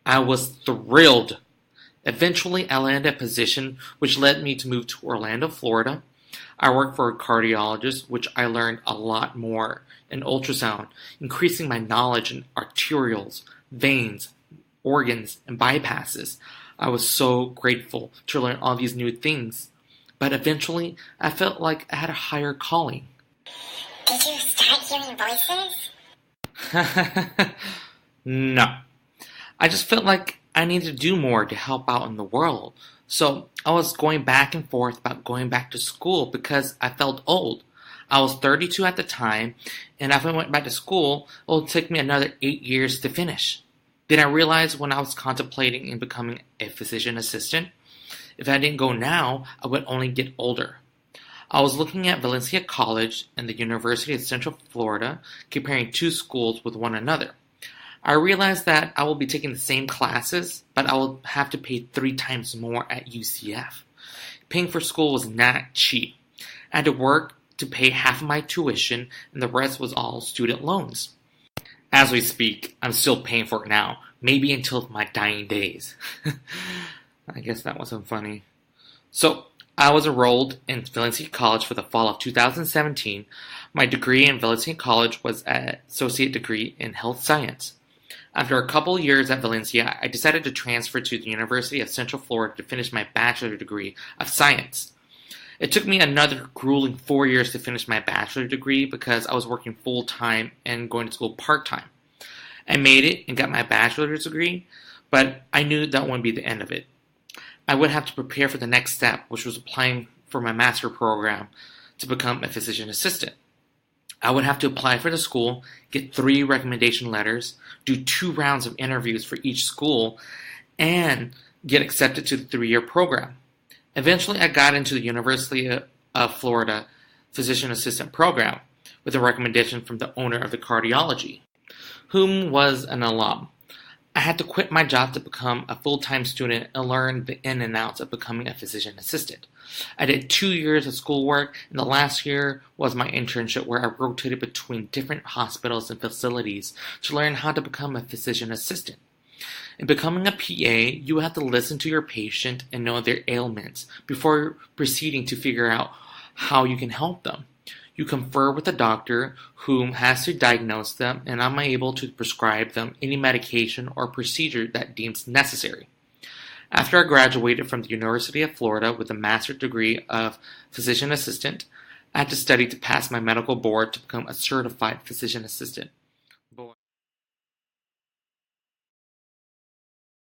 I was thrilled. Eventually, I landed a position which led me to move to Orlando, Florida. I worked for a cardiologist, which I learned a lot more in ultrasound, increasing my knowledge in arterioles, veins, organs, and bypasses. I was so grateful to learn all these new things. But eventually, I felt like I had a higher calling. Did you start hearing voices? No. I just felt like I needed to do more to help out in the world. So I was going back and forth about going back to school because I felt old. I was 32 at the time, and if I went back to school, it would take me another 8 years to finish. Then I realized when I was contemplating in becoming a physician assistant, if I didn't go now, I would only get older. I was looking at Valencia College and the University of Central Florida, comparing two schools with one another. I realized that I will be taking the same classes, but I will have to pay 3 times more at UCF. Paying for school was not cheap. I had to work to pay half of my tuition, and the rest was all student loans. As we speak, I'm still paying for it now, maybe until my dying days. I guess that wasn't funny. So, I was enrolled in Valencia College for the fall of 2017. My degree in Valencia College was an associate degree in health science. After a couple years at Valencia, I decided to transfer to the University of Central Florida to finish my bachelor degree of science. It took me another grueling 4 years to finish my bachelor degree because I was working full-time and going to school part-time. I made it and got my bachelor's degree, but I knew that wouldn't be the end of it. I would have to prepare for the next step, which was applying for my master program to become a physician assistant. I would have to apply for the school, get 3 recommendation letters, do 2 rounds of interviews for each school, and get accepted to the 3-year program. Eventually, I got into the University of Florida physician assistant program with a recommendation from the owner of the cardiology, whom was an alum. I had to quit my job to become a full-time student and learn the in and outs of becoming a physician assistant. I did 2 years of schoolwork, and the last year was my internship where I rotated between different hospitals and facilities to learn how to become a physician assistant. In becoming a PA, you have to listen to your patient and know their ailments before proceeding to figure out how you can help them. You confer with the doctor who has to diagnose them, and I'm able to prescribe them any medication or procedure that deems necessary. After I graduated from the University of Florida with a master's degree of physician assistant, I had to study to pass my medical board to become a certified physician assistant.